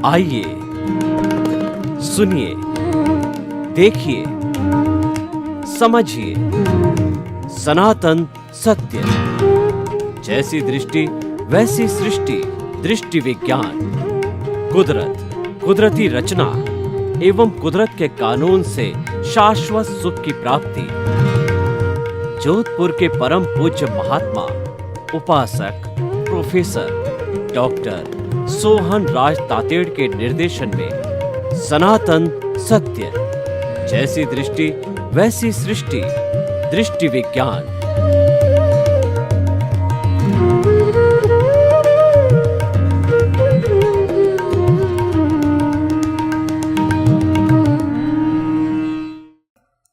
आइए सुनिए, देखिए, समझिए सनातन सत्य। जैसी दृष्टि वैसी सृष्टि, दृष्टि विज्ञान। कुदरत, कुदरती रचना एवं कुदरत के कानून से शाश्वत सुख की प्राप्ति। जोधपुर के परम पूज्य महात्मा उपासक प्रोफेसर डॉक्टर सोहन राज तातेड़ के निर्देशन में सनातन सत्य। जैसी दृष्टि वैसी सृष्टि, दृष्टि विज्ञान।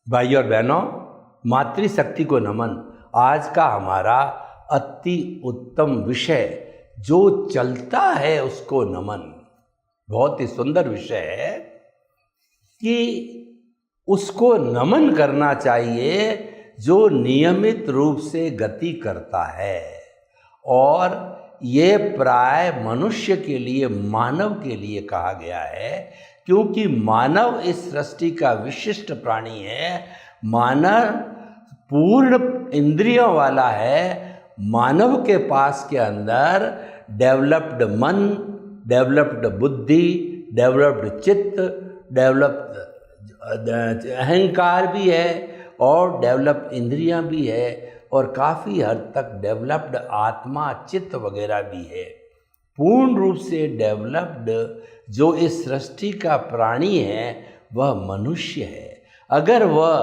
भाई और बहनों, मातृशक्ति को नमन। आज का हमारा अति उत्तम विषय जो चलता है उसको नमन। बहुत ही सुंदर विषय है कि उसको नमन करना चाहिए जो नियमित रूप से गति करता है। और ये प्राय मनुष्य के लिए, मानव के लिए कहा गया है, क्योंकि मानव इस सृष्टि का विशिष्ट प्राणी है। मानव पूर्ण इंद्रियों वाला है। मानव के पास के अंदर डेवलप्ड मन, डेवलप्ड बुद्धि, डेवलप्ड चित्त, डेवलप्ड अहंकार भी है और डेवलप्ड इंद्रियां भी है और काफ़ी हद तक डेवलप्ड आत्मा, चित्त वगैरह भी है। पूर्ण रूप से डेवलप्ड जो इस सृष्टि का प्राणी है वह मनुष्य है। अगर वह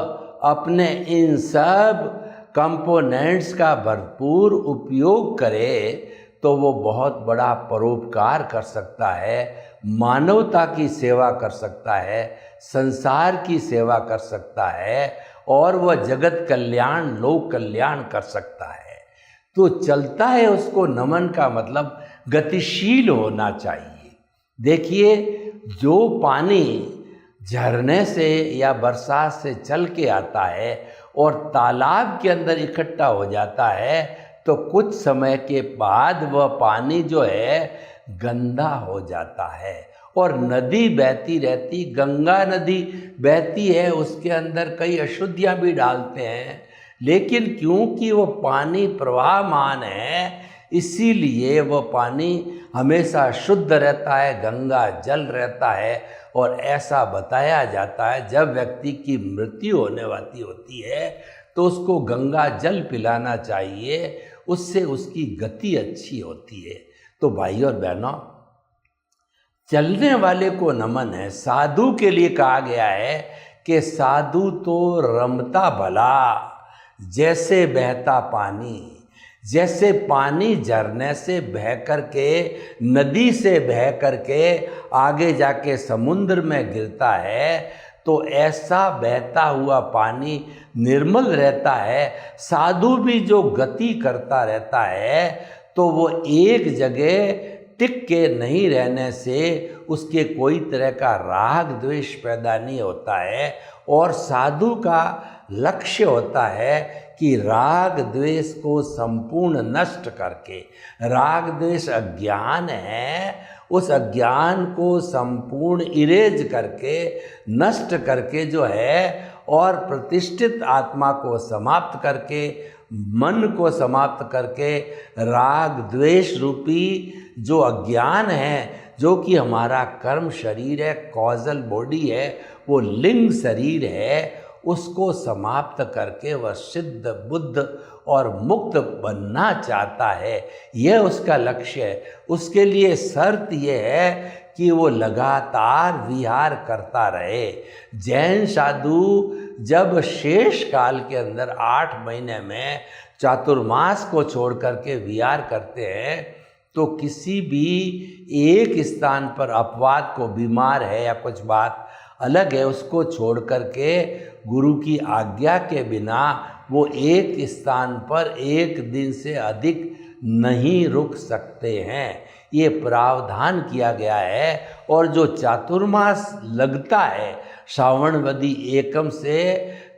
अपने इन सब कंपोनेंट्स का भरपूर उपयोग करे तो वो बहुत बड़ा परोपकार कर सकता है, मानवता की सेवा कर सकता है, संसार की सेवा कर सकता है और वह जगत कल्याण, लोक कल्याण कर सकता है। तो चलता है उसको नमन का मतलब गतिशील होना चाहिए। देखिए, जो पानी झरने से या बरसात से चल के आता है और तालाब के अंदर इकट्ठा हो जाता है तो कुछ समय के बाद वह पानी जो है गंदा हो जाता है और नदी बहती रहती, गंगा नदी बहती है, उसके अंदर कई अशुद्धियाँ भी डालते हैं, लेकिन क्योंकि वो पानी प्रवाहमान है इसीलिए वह पानी हमेशा शुद्ध रहता है, गंगा जल रहता है। और ऐसा बताया जाता है जब व्यक्ति की मृत्यु होने वाली होती है तो उसको गंगा जल पिलाना चाहिए, उससे उसकी गति अच्छी होती है। तो भाई और बहनों, चलने वाले को नमन है। साधु के लिए कहा गया है कि साधु तो रमता भला जैसे बहता पानी। जैसे पानी झरने से बह करके, नदी से बह करके आगे जाके समुद्र में गिरता है तो ऐसा बहता हुआ पानी निर्मल रहता है। साधु भी जो गति करता रहता है तो वो एक जगह टिक के नहीं रहने से उसके कोई तरह का राग द्वेष पैदा नहीं होता है। और साधु का लक्ष्य होता है कि राग द्वेष को संपूर्ण नष्ट करके, राग द्वेष अज्ञान है, उस अज्ञान को संपूर्ण इरेज करके, नष्ट करके जो है, और प्रतिष्ठित आत्मा को समाप्त करके, मन को समाप्त करके, राग द्वेष रूपी जो अज्ञान है, जो कि हमारा कर्म शरीर है, कॉजल बॉडी है, वो लिंग शरीर है, उसको समाप्त करके वह सिद्ध, बुद्ध और मुक्त बनना चाहता है। यह उसका लक्ष्य है। उसके लिए शर्त यह है कि वो लगातार विहार करता रहे। जैन साधु जब शेष काल के अंदर 8 महीने में चातुर्मास को छोड़ करके विहार करते हैं तो किसी भी एक स्थान पर अपवाद को, बीमार है या कुछ बात अलग है, उसको छोड़ करके गुरु की आज्ञा के बिना वो एक स्थान पर एक दिन से अधिक नहीं रुक सकते हैं। ये प्रावधान किया गया है। और जो चातुर्मास लगता है श्रावणवदी एकम से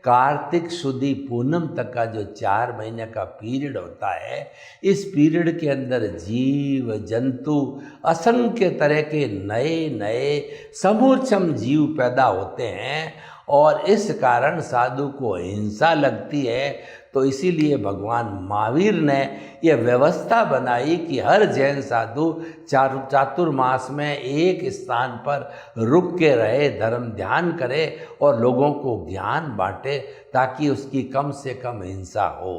कार्तिक शुद्धि पूनम तक का जो 4 महीने का पीरियड होता है, इस पीरियड के अंदर जीव जंतु असंख्य तरह के नए नए समूर्छम जीव पैदा होते हैं और इस कारण साधु को हिंसा लगती है। तो इसीलिए भगवान महावीर ने यह व्यवस्था बनाई कि हर जैन साधु चातुर्मास में एक स्थान पर रुक के रहे, धर्म ध्यान करे और लोगों को ज्ञान बांटे ताकि उसकी कम से कम हिंसा हो।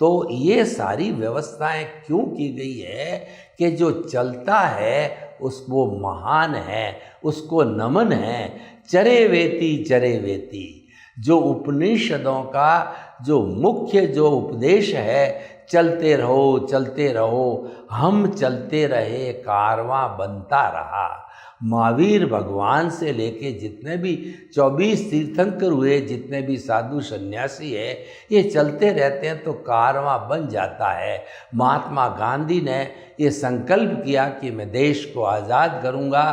तो ये सारी व्यवस्थाएं क्यों की गई है कि जो चलता है वो महान है, उसको नमन है। चरे वेती जो उपनिषदों का जो मुख्य जो उपदेश है, चलते रहो, हम चलते रहे, कारवां बनता रहा। महावीर भगवान से लेके जितने भी 24 तीर्थंकर हुए, जितने भी साधु सन्यासी है, ये चलते रहते हैं तो कारवां बन जाता है। महात्मा गांधी ने ये संकल्प किया कि मैं देश को आज़ाद करूँगा,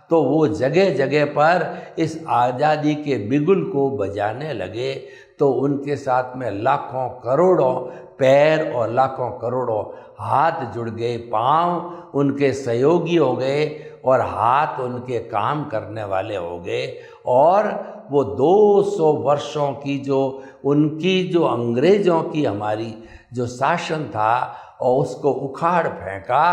तो वो जगह जगह पर इस आज़ादी के बिगुल को बजाने लगे। तो उनके साथ में लाखों करोड़ों पैर और लाखों करोड़ों हाथ जुड़ गए, पांव उनके सहयोगी हो गए और हाथ उनके काम करने वाले हो गए। और वो 200 वर्षों की जो उनकी जो अंग्रेज़ों की हमारी जो शासन था और उसको उखाड़ फेंका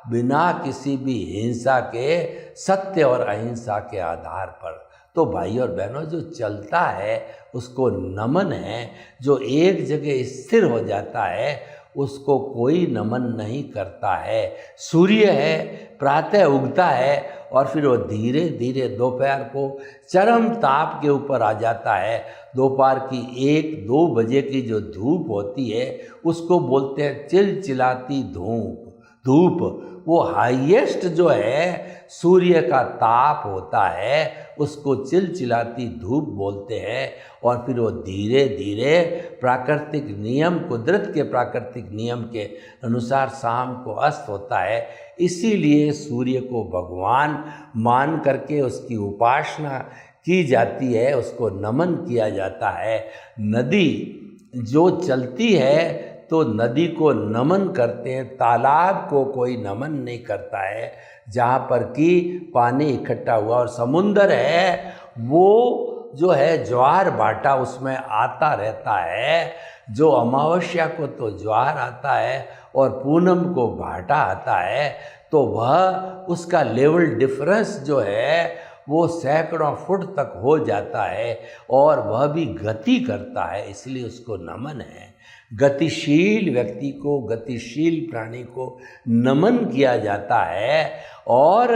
बिना किसी भी हिंसा के, सत्य और अहिंसा के आधार पर। तो भाई और बहनों, जो चलता है उसको नमन है, जो एक जगह स्थिर हो जाता है उसको कोई नमन नहीं करता है। सूर्य है, प्रातः उगता है और फिर वो धीरे धीरे दोपहर को चरम ताप के ऊपर आ जाता है। दोपहर की 1-2 बजे की जो धूप होती है उसको बोलते हैं चिलचिलाती धूप। वो हाईएस्ट जो है सूर्य का ताप होता है, उसको चिलचिलाती धूप बोलते हैं। और फिर वो धीरे धीरे प्राकृतिक नियम, कुदरत के प्राकृतिक नियम के अनुसार शाम को अस्त होता है। इसीलिए सूर्य को भगवान मान करके उसकी उपासना की जाती है, उसको नमन किया जाता है। नदी जो चलती है तो नदी को नमन करते हैं, तालाब को कोई नमन नहीं करता है जहाँ पर कि पानी इकट्ठा हुआ। और समुंदर है वो जो है ज्वार भाटा उसमें आता रहता है। जो अमावस्या को तो ज्वार आता है और पूनम को भाटा आता है, तो वह उसका लेवल डिफरेंस जो है वो सैकड़ों फुट तक हो जाता है और वह भी गति करता है, इसलिए उसको नमन है। गतिशील व्यक्ति को, गतिशील प्राणी को नमन किया जाता है। और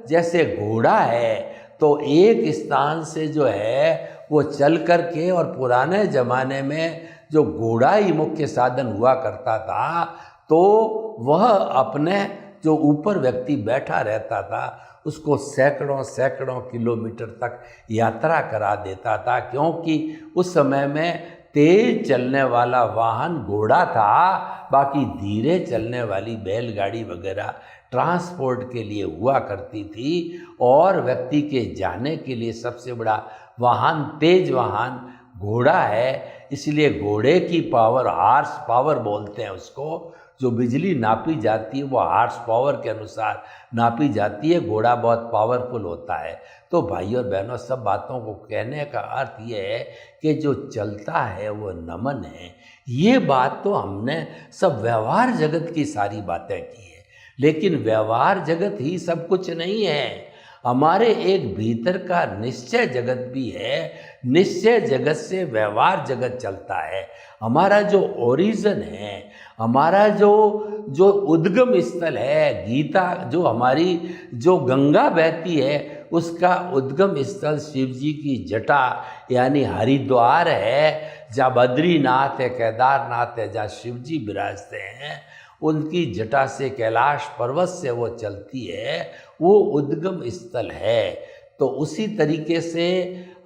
जैसे घोड़ा है तो एक स्थान से जो है वो चल कर के, और पुराने ज़माने में जो घोड़ा ही मुख्य साधन हुआ करता था, तो वह अपने जो ऊपर व्यक्ति बैठा रहता था उसको सैकड़ों किलोमीटर तक यात्रा करा देता था, क्योंकि उस समय में तेज चलने वाला वाहन घोड़ा था, बाकी धीरे चलने वाली बैलगाड़ी वगैरह ट्रांसपोर्ट के लिए हुआ करती थी। और व्यक्ति के जाने के लिए सबसे बड़ा वाहन, तेज वाहन घोड़ा है। इसलिए घोड़े की पावर, हार्स पावर बोलते हैं उसको, जो बिजली नापी जाती है वो हार्स पावर के अनुसार नापी जाती है। घोड़ा बहुत पावरफुल होता है। तो भाई और बहनों, सब बातों को कहने का अर्थ ये है कि जो चलता है वो नमन है। ये बात तो हमने सब व्यवहार जगत की सारी बातें की है, लेकिन व्यवहार जगत ही सब कुछ नहीं है। हमारे एक भीतर का निश्चय जगत भी है। निश्चय जगत से व्यवहार जगत चलता है। हमारा जो ओरिजिन है, हमारा जो उद्गम स्थल है, गीता जो हमारी जो गंगा बहती है उसका उद्गम स्थल शिव जी की जटा यानी हरिद्वार है। जहाँ बद्रीनाथ है, केदारनाथ है, जहाँ शिव जी विराजते हैं, उनकी जटा से, कैलाश पर्वत से वो चलती है, वो उद्गम स्थल है। तो उसी तरीके से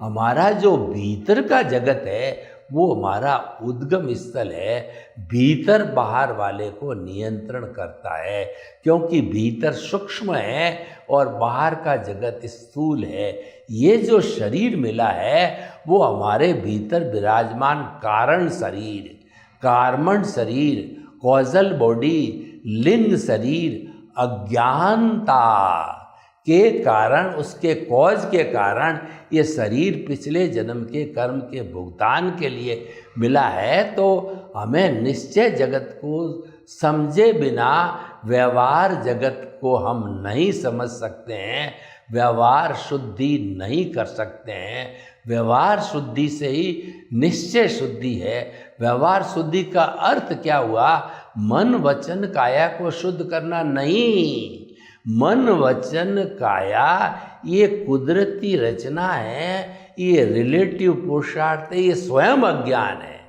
हमारा जो भीतर का जगत है वो हमारा उद्गम स्थल है, भीतर बाहर वाले को नियंत्रण करता है, क्योंकि भीतर सूक्ष्म है और बाहर का जगत स्थूल है। ये जो शरीर मिला है वो हमारे भीतर विराजमान कारण शरीर, कार्मण शरीर, कॉजल बॉडी, लिंग शरीर अज्ञानता के कारण, उसके कॉज के कारण ये शरीर पिछले जन्म के कर्म के भुगतान के लिए मिला है। तो हमें निश्चय जगत को समझे बिना व्यवहार जगत को हम नहीं समझ सकते हैं, व्यवहार शुद्धि नहीं कर सकते हैं। व्यवहार शुद्धि से ही निश्चय शुद्धि है। व्यवहार शुद्धि का अर्थ क्या हुआ? मन वचन काया को शुद्ध करना नहीं। मन वचन काया ये कुदरती रचना है, ये रिलेटिव पुरुषार्थ है, ये स्वयं अज्ञान है।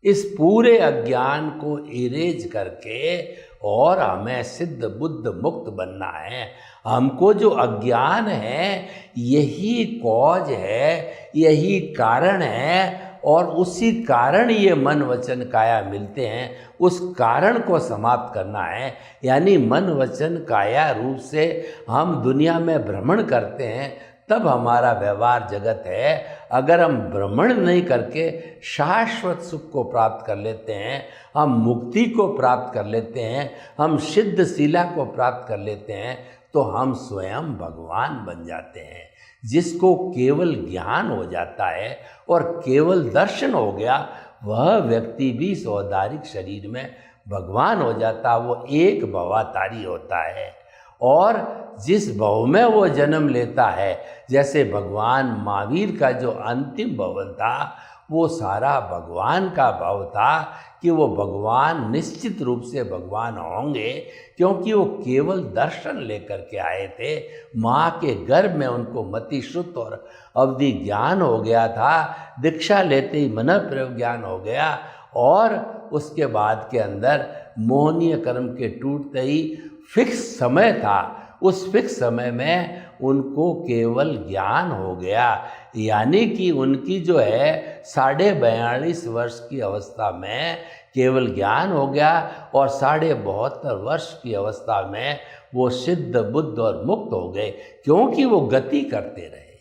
इस पूरे अज्ञान को इरेज करके और हमें सिद्ध बुद्ध मुक्त बनना है। हमको जो अज्ञान है यही कॉज है, यही कारण है, और उसी कारण ये मन वचन काया मिलते हैं। उस कारण को समाप्त करना है। यानी मन वचन काया रूप से हम दुनिया में भ्रमण करते हैं, तब हमारा व्यवहार जगत है। अगर हम भ्रमण नहीं करके शाश्वत सुख को प्राप्त कर लेते हैं, हम मुक्ति को प्राप्त कर लेते हैं, हम सिद्ध शिला को प्राप्त कर लेते हैं, तो हम स्वयं भगवान बन जाते हैं। जिसको केवल ज्ञान हो जाता है और केवल दर्शन हो गया, वह व्यक्ति भी सौदारिक शरीर में भगवान हो जाता। वो एक भवातारी होता है, और जिस भव में वो जन्म लेता है, जैसे भगवान महावीर का जो अंतिम भवन था वो सारा भगवान का भाव था कि वो भगवान निश्चित रूप से भगवान होंगे, क्योंकि वो केवल दर्शन लेकर के आए थे। माँ के गर्भ में उनको मति शुद्ध और अवधि ज्ञान हो गया था। दीक्षा लेते ही मन प्रयोग ज्ञान हो गया, और उसके बाद के अंदर मोहनीय कर्म के टूटते ही फिक्स समय था। उस फिक्स समय में उनको केवल ज्ञान हो गया। यानी कि उनकी जो है 42.5 वर्ष की अवस्था में केवल ज्ञान हो गया, और 72.5 वर्ष की अवस्था में वो सिद्ध बुद्ध और मुक्त हो गए, क्योंकि वो गति करते रहे।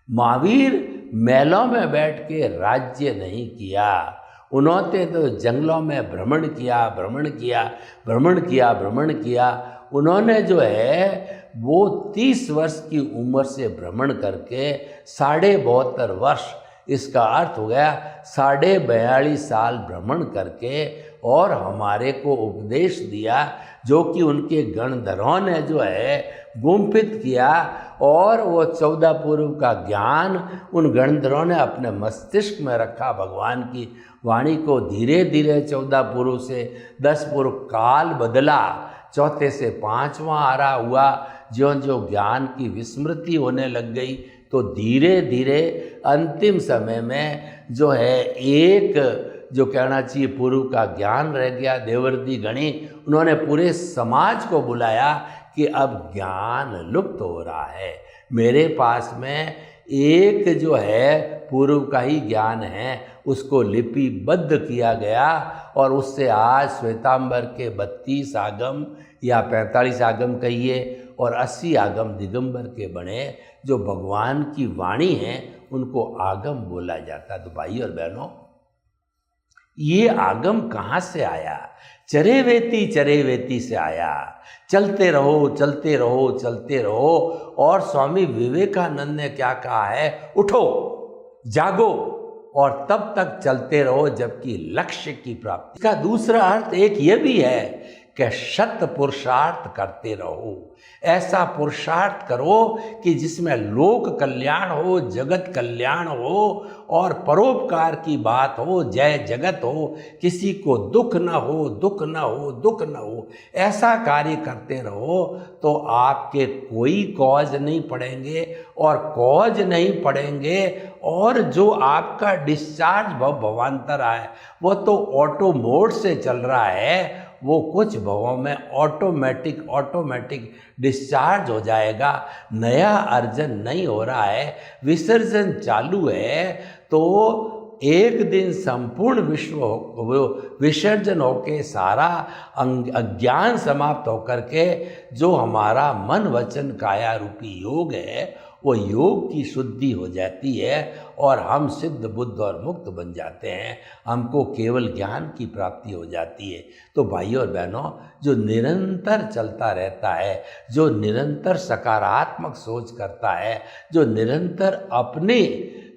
महावीर महलों में बैठ के राज्य नहीं किया, उन्होंने तो जंगलों में भ्रमण किया। उन्होंने जो है वो 30 वर्ष की उम्र से भ्रमण करके 72.5 वर्ष, इसका अर्थ हो गया 42.5 साल भ्रमण करके, और हमारे को उपदेश दिया, जो कि उनके गणधरों ने जो है गुम्फित किया। और वो 14 पूर्व का ज्ञान उन गणधरों ने अपने मस्तिष्क में रखा। भगवान की वाणी को धीरे धीरे 14 पूर्व से 10 पूर्व काल बदला, चौथे से 5वां आ रहा हुआ। ज्यों ज्यों ज्ञान की विस्मृति होने लग गई, तो धीरे धीरे अंतिम समय में जो है एक जो कहना चाहिए पूर्व का ज्ञान रह गया। देवर्षि गणी उन्होंने पूरे समाज को बुलाया कि अब ज्ञान लुप्त हो रहा है, मेरे पास में एक जो है पूर्व का ही ज्ञान है, उसको लिपिबद्ध किया गया, और उससे आज श्वेतांबर के 32 आगम या 45 आगम कहिए, और 80 आगम दिगंबर के बने, जो भगवान की वाणी है, उनको आगम बोला जाता। तो भाई और बहनों, ये आगम कहाँ से आया? चरेवेती से आया। चलते रहो। और स्वामी विवेकानंद ने क्या कहा है? उठो, जागो, और तब तक चलते रहो जबकि लक्ष्य की प्राप्ति। इसका दूसरा अर्थ एक ये भी है कि शत पुरुषार्थ करते रहो। ऐसा पुरुषार्थ करो कि जिसमें लोक कल्याण हो, जगत कल्याण हो, और परोपकार की बात हो, जय जगत हो, किसी को दुख न हो। ऐसा कार्य करते रहो, तो आपके कोई कॉज नहीं पड़ेंगे, और जो आपका डिस्चार्ज भवांतर है वो तो ऑटो मोड से चल रहा है, वो कुछ भवों में ऑटोमेटिक डिस्चार्ज हो जाएगा। नया अर्जन नहीं हो रहा है, विसर्जन चालू है। तो एक दिन संपूर्ण विश्व विसर्जन होके सारा अज्ञान समाप्त होकर के जो हमारा मन वचन काया रूपी योग है वो योग की शुद्धि हो जाती है और हम सिद्ध बुद्ध और मुक्त बन जाते हैं, हमको केवल ज्ञान की प्राप्ति हो जाती है। तो भाइयों और बहनों, जो निरंतर चलता रहता है, जो निरंतर सकारात्मक सोच करता है, जो निरंतर अपने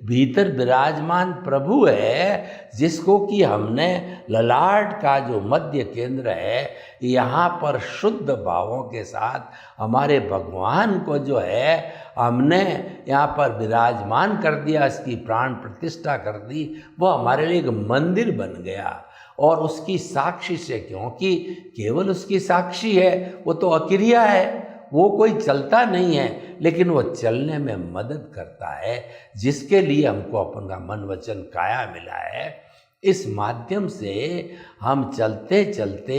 भीतर विराजमान प्रभु है, जिसको कि हमने ललाट का जो मध्य केंद्र है यहाँ पर शुद्ध भावों के साथ हमारे भगवान को जो है हमने यहाँ पर विराजमान कर दिया, इसकी प्राण प्रतिष्ठा कर दी, वो हमारे लिए एक मंदिर बन गया। और उसकी साक्षी से, क्योंकि केवल उसकी साक्षी है, वो तो अक्रिया है, वो कोई चलता नहीं है, लेकिन वो चलने में मदद करता है, जिसके लिए हमको अपना मन वचन काया मिला है। इस माध्यम से हम चलते चलते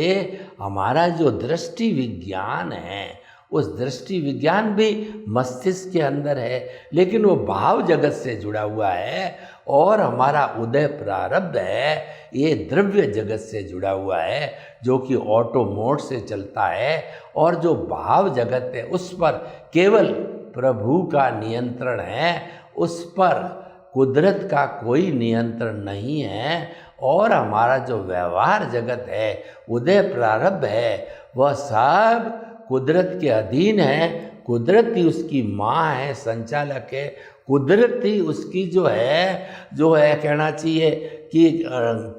हमारा जो दृष्टि विज्ञान है, उस दृष्टि विज्ञान भी मस्तिष्क के अंदर है, लेकिन वो भाव जगत से जुड़ा हुआ है। और हमारा उदय प्रारब्ध है, ये द्रव्य जगत से जुड़ा हुआ है, जो कि ऑटो मोड से चलता है। और जो भाव जगत है उस पर केवल प्रभु का नियंत्रण है, उस पर कुदरत का कोई नियंत्रण नहीं है। और हमारा जो व्यवहार जगत है, उदय प्रारब्ध है, वह सब कुदरत के अधीन है। कुदरत ही उसकी माँ है, संचालक है। कुदरत ही उसकी जो है कहना चाहिए कि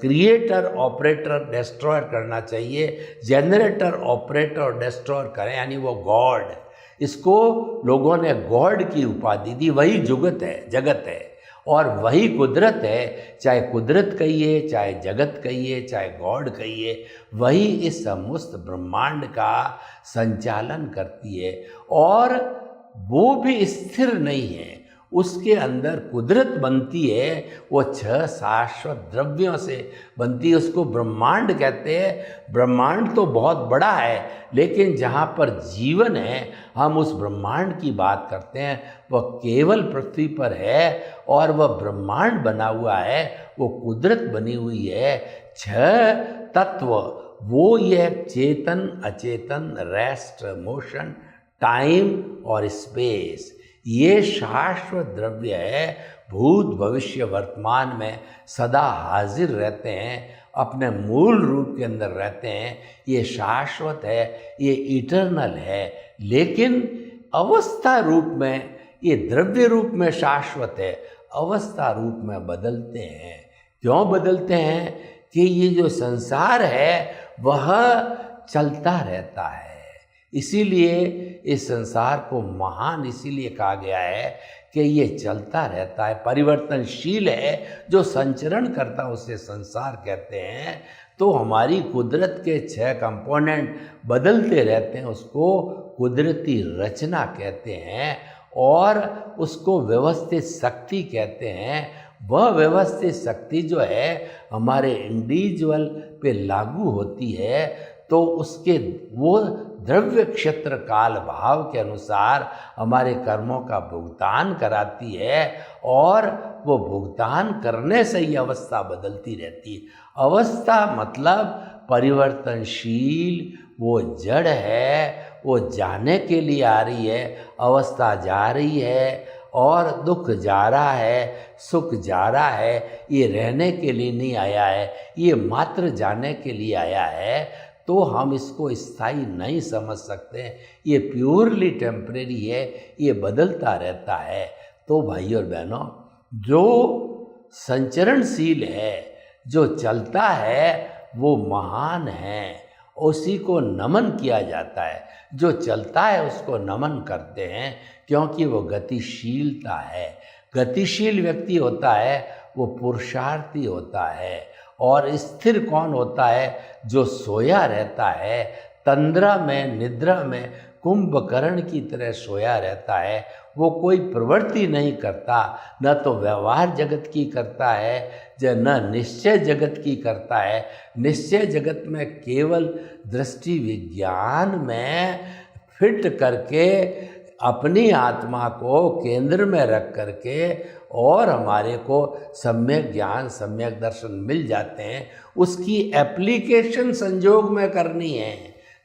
क्रिएटर ऑपरेटर डिस्ट्रॉयर करना चाहिए, जनरेटर ऑपरेटर डिस्ट्रॉयर करें, यानी वो गॉड। इसको लोगों ने गॉड की उपाधि दी। वही जगत है और वही कुदरत है। चाहे कुदरत कहिए, चाहे जगत कहिए, चाहे गॉड कहिए, वही इस समस्त ब्रह्मांड का संचालन करती है। और वो भी स्थिर नहीं है, उसके अंदर कुदरत बनती है, वो 6 शाश्वत द्रव्यों से बनती है। उसको ब्रह्मांड कहते हैं। ब्रह्मांड तो बहुत बड़ा है, लेकिन जहाँ पर जीवन है, हम उस ब्रह्मांड की बात करते हैं, वह केवल पृथ्वी पर है। और वह ब्रह्मांड बना हुआ है, वो कुदरत बनी हुई है। 6 तत्व, वो ये चेतन, अचेतन, रेस्ट, मोशन, टाइम और स्पेस, ये शाश्वत द्रव्य है। भूत भविष्य वर्तमान में सदा हाजिर रहते हैं, अपने मूल रूप के अंदर रहते हैं। ये शाश्वत है, ये इटर्नल है। लेकिन अवस्था रूप में, ये द्रव्य रूप में शाश्वत है, अवस्था रूप में बदलते हैं। क्यों बदलते हैं? कि ये जो संसार है वह चलता रहता है। इसीलिए इस संसार को महान इसीलिए कहा गया है कि ये चलता रहता है, परिवर्तनशील है। जो संचरण करता है उसे संसार कहते हैं। तो हमारी कुदरत के 6 कंपोनेंट बदलते रहते हैं, उसको कुदरती रचना कहते हैं। और उसको व्यवस्थित शक्ति कहते हैं। वह व्यवस्थित शक्ति जो है हमारे इंडिविजुअल पे लागू होती है, तो उसके वो द्रव्य क्षेत्र काल भाव के अनुसार हमारे कर्मों का भुगतान कराती है। और वो भुगतान करने से ही अवस्था बदलती रहती है। अवस्था मतलब परिवर्तनशील, वो जड़ है, वो जाने के लिए आ रही है। अवस्था जा रही है और दुख जा रहा है, सुख जा रहा है। ये रहने के लिए नहीं आया है, ये मात्र जाने के लिए आया है। तो हम इसको स्थायी नहीं समझ सकते। ये प्योरली टेम्परेरी है, ये बदलता रहता है। तो भाइयों और बहनों, जो संचरणशील है, जो चलता है, वो महान है, उसी को नमन किया जाता है। जो चलता है उसको नमन करते हैं, क्योंकि वो गतिशीलता है। गतिशील व्यक्ति होता है वो पुरुषार्थी होता है। और स्थिर कौन होता है? जो सोया रहता है, तंद्रा में, निद्रा में कुंभकर्ण की तरह सोया रहता है। वो कोई प्रवृत्ति नहीं करता, न तो व्यवहार जगत की करता है, न निश्चय जगत की करता है। निश्चय जगत में केवल दृष्टि विज्ञान में फिट करके अपनी आत्मा को केंद्र में रख करके और हमारे को सम्यक ज्ञान सम्यक दर्शन मिल जाते हैं, उसकी एप्लीकेशन संयोग में करनी है।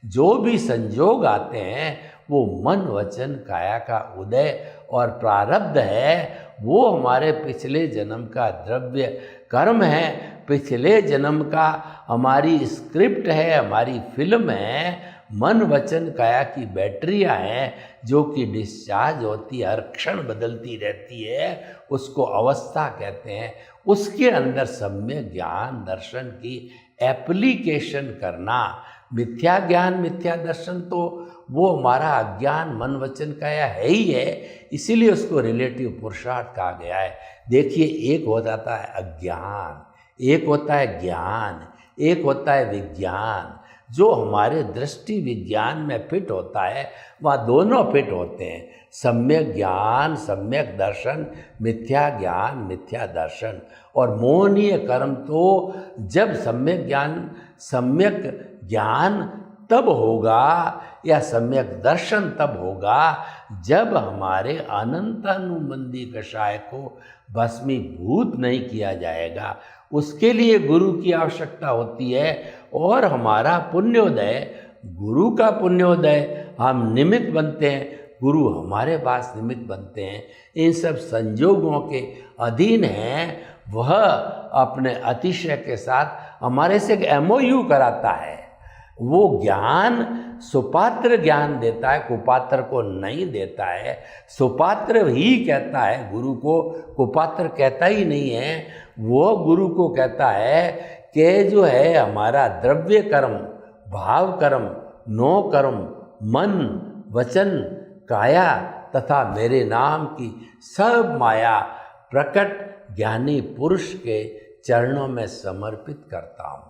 जो भी संयोग आते हैं वो मन वचन काया का उदय और प्रारब्ध है, वो हमारे पिछले जन्म का द्रव्य कर्म है, पिछले जन्म का हमारी स्क्रिप्ट है, हमारी फिल्म है, मन वचन काया की बैटरियां हैं जो कि डिस्चार्ज होती है, हर क्षण बदलती रहती है, उसको अवस्था कहते हैं। उसके अंदर सम्यक ज्ञान दर्शन की एप्लीकेशन करना। मिथ्या ज्ञान मिथ्या दर्शन तो वो हमारा अज्ञान मन वचन काया है ही है, इसीलिए उसको रिलेटिव पुरुषार्थ कहा गया है। देखिए, एक हो जाता है अज्ञान, एक होता है ज्ञान, एक होता है विज्ञान। जो हमारे दृष्टि विज्ञान में फिट होता है वह दोनों फिट होते हैं, सम्यक ज्ञान सम्यक दर्शन, मिथ्या ज्ञान मिथ्या दर्शन। और मोहनीय कर्म तो जब सम्यक ज्ञान तब होगा या सम्यक दर्शन तब होगा जब हमारे अनंतानुबंधी कषाय को भस्मीभूत नहीं किया जाएगा। उसके लिए गुरु की आवश्यकता होती है और हमारा पुण्योदय, गुरु का पुण्योदय, हम निमित्त बनते हैं, गुरु हमारे पास निमित्त बनते हैं। इन सब संजोगों के अधीन हैं। वह अपने अतिशय के साथ हमारे से एक MOU कराता है। वो ज्ञान सुपात्र ज्ञान देता है, कुपात्र को नहीं देता है। सुपात्र ही कहता है गुरु को, कुपात्र कहता ही नहीं है। वो गुरु को कहता है कि जो है हमारा द्रव्य कर्म, भाव कर्म, नो कर्म, मन वचन काया तथा मेरे नाम की सब माया प्रकट ज्ञानी पुरुष के चरणों में समर्पित करता हूँ।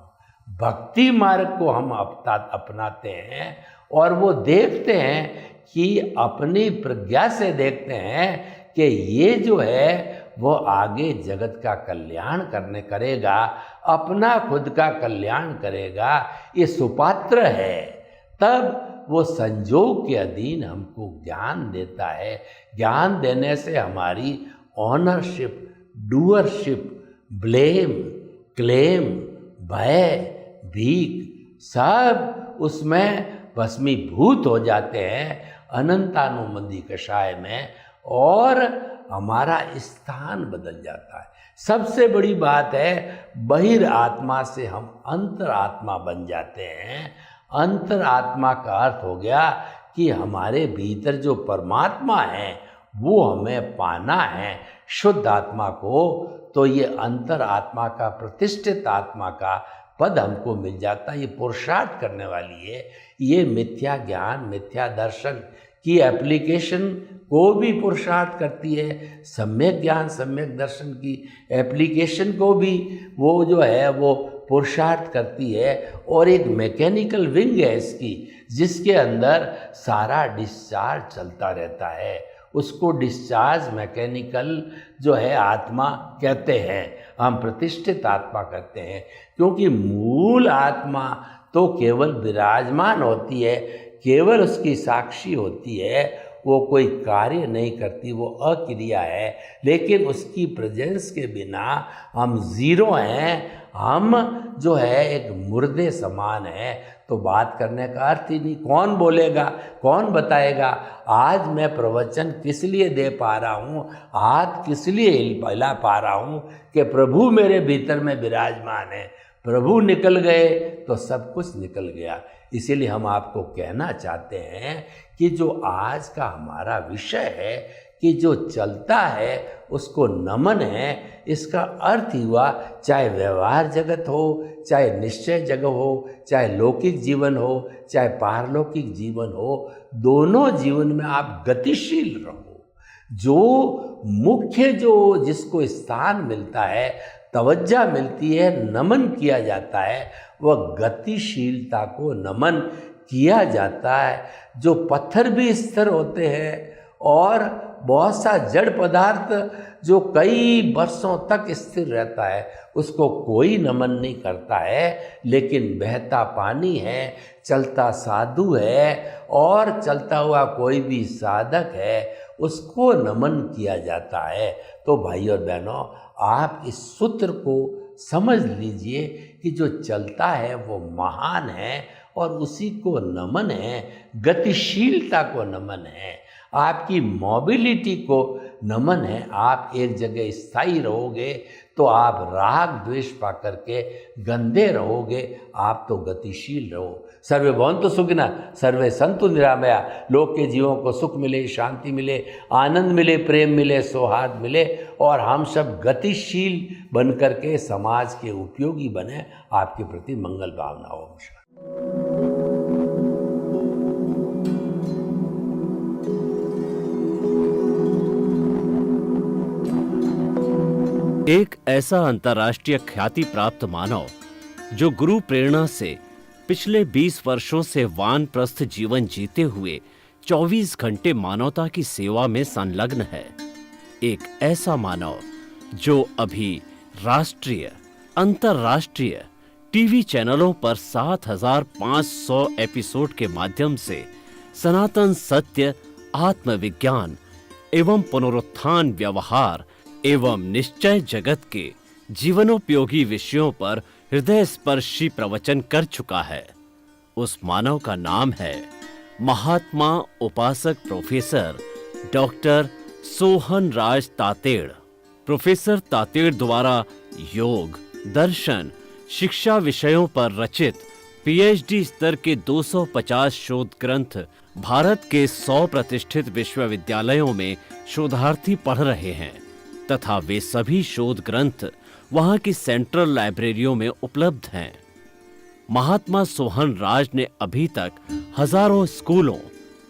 भक्ति मार्ग को हम अपनाते हैं और वो देखते हैं कि अपनी प्रज्ञा से देखते हैं कि ये जो है वो आगे जगत का कल्याण करेगा, अपना खुद का कल्याण करेगा, ये सुपात्र है। तब वो संजोग के अधीन हमको ज्ञान देता है। ज्ञान देने से हमारी ऑनरशिप, डूअरशिप, ब्लेम, क्लेम, भय, भीख सब उसमें भस्मीभूत हो जाते हैं अनंतानुबंधी कषाय में, और हमारा स्थान बदल जाता है। सबसे बड़ी बात है, बहिर आत्मा से हम अंतर आत्मा बन जाते हैं। अंतर आत्मा का अर्थ हो गया कि हमारे भीतर जो परमात्मा है वो हमें पाना है, शुद्ध आत्मा को। तो ये अंतर आत्मा का, प्रतिष्ठित आत्मा का पद हमको मिल जाता है। ये पुरुषार्थ करने वाली है। ये मिथ्या ज्ञान मिथ्या दर्शन की एप्लीकेशन को भी पुरुषार्थ करती है, सम्यक ज्ञान सम्यक दर्शन की एप्लीकेशन को भी वो जो है वो पुरुषार्थ करती है। और एक मैकेनिकल विंग है इसकी, जिसके अंदर सारा डिस्चार्ज चलता रहता है। उसको डिस्चार्ज मैकेनिकल जो है आत्मा कहते हैं, हम प्रतिष्ठित आत्मा कहते हैं, क्योंकि मूल आत्मा तो केवल विराजमान होती है, केवल उसकी साक्षी होती है, वो कोई कार्य नहीं करती, वो अक्रिया है। लेकिन उसकी प्रेजेंस के बिना हम जीरो हैं, हम जो है एक मुर्दे समान है। तो बात करने का अर्थ ही नहीं। कौन बोलेगा, कौन बताएगा? आज मैं प्रवचन किस लिए दे पा रहा हूँ, हाथ किस लिए हिला पा रहा हूँ कि प्रभु मेरे भीतर में विराजमान है। प्रभु निकल गए तो सब कुछ निकल गया। इसीलिए हम आपको कहना चाहते हैं कि जो आज का हमारा विषय है कि जो चलता है उसको नमन है। इसका अर्थ ही हुआ, चाहे व्यवहार जगत हो, चाहे निश्चय जगत हो, चाहे लौकिक जीवन हो, चाहे पारलौकिक जीवन हो, दोनों जीवन में आप गतिशील रहो। जो मुख्य जो जिसको स्थान मिलता है, तवज्जा मिलती है, नमन किया जाता है, वह गतिशीलता को नमन किया जाता है। जो पत्थर भी स्थिर होते हैं और बहुत सा जड़ पदार्थ जो कई वर्षों तक स्थिर रहता है उसको कोई नमन नहीं करता है, लेकिन बहता पानी है, चलता साधु है और चलता हुआ कोई भी साधक है उसको नमन किया जाता है। तो भाई और बहनों, आप इस सूत्र को समझ लीजिए कि जो चलता है वो महान है और उसी को नमन है, गतिशीलता को नमन है, आपकी मोबिलिटी को नमन है। आप एक जगह स्थायी रहोगे तो आप राग द्वेष पा करके गंदे रहोगे, आप तो गतिशील रहो। सर्वे भवन्तु सुखिनः, सर्वे सन्तु निरामया। लोग के जीवों को सुख मिले, शांति मिले, आनंद मिले, प्रेम मिले, सौहार्द मिले और हम सब गतिशील बन करके समाज के उपयोगी बने। आपके प्रति मंगल भावना हो। एक ऐसा अंतर्राष्ट्रीय ख्याति प्राप्त मानव जो गुरु प्रेरणा से पिछले 20 वर्षों से वानप्रस्थ जीवन जीते हुए 24 घंटे मानवता की सेवा में संलग्न है। एक ऐसा मानव जो अभी राष्ट्रीय, अंतर्राष्ट्रीय टीवी चैनलों पर 7,500 एपिसोड के माध्यम से सनातन सत्य, आत्मविज्ञान एवं पुनरुत्थान, व्यवहार एवं निश्चय जगत के जीवनोपयोगी विषयों पर हृदय स्पर्शी प्रवचन कर चुका है। उस मानव का नाम है महात्मा उपासक प्रोफेसर डॉक्टर सोहन राज तातेड़। प्रोफेसर तातेड़ द्वारा योग, दर्शन, शिक्षा विषयों पर रचित पीएचडी स्तर के 250 शोध ग्रंथ भारत के 100 प्रतिष्ठित विश्वविद्यालयों में शोधार्थी पढ़ रहे हैं तथा वे सभी शोध ग्रंथ वहां की सेंट्रल लाइब्रेरियों में उपलब्ध हैं। महात्मा सोहन राज ने अभी तक हजारों स्कूलों,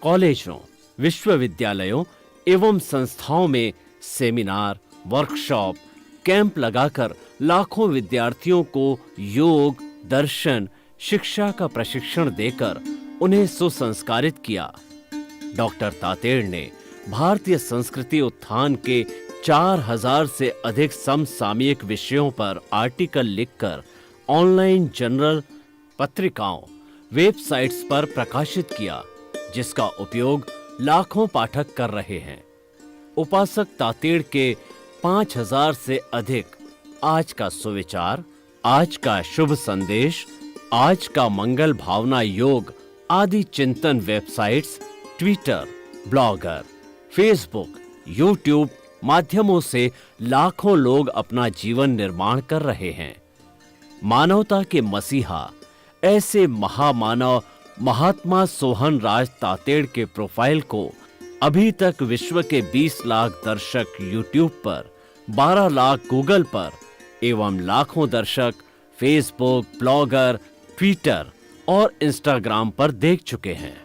कॉलेजों, विश्वविद्यालयों एवं संस्थाओं में सेमिनार, वर्कशॉप, कैंप लगाकर लाखों विद्यार्थियों को योग, दर्शन, शिक्षा का प्रशिक्षण देकर उन्हें सुसंस्कारित किया। डॉक्टर तातेड़ ने भारतीय संस्कृति उत्थान के 4000 से अधिक समसामयिक विषयों पर आर्टिकल लिखकर ऑनलाइन जर्नल, पत्रिकाओं, वेबसाइट्स पर प्रकाशित किया, जिसका उपयोग लाखों पाठक कर रहे हैं। उपासक तातेड़ के 5000 से अधिक आज का सुविचार, आज का शुभ संदेश, आज का मंगल भावना योग आदि चिंतन websites, Twitter, blogger, Facebook, YouTube माध्यमों से लाखों लोग अपना जीवन निर्माण कर रहे हैं। मानवता के मसीहा ऐसे महामानव महात्मा सोहन राज तातेड़ के प्रोफाइल को अभी तक विश्व के 20 लाख दर्शक यूट्यूब पर, 12 लाख गूगल पर एवं लाखों दर्शक फेसबुक, ब्लॉगर, ट्विटर और इंस्टाग्राम पर देख चुके हैं।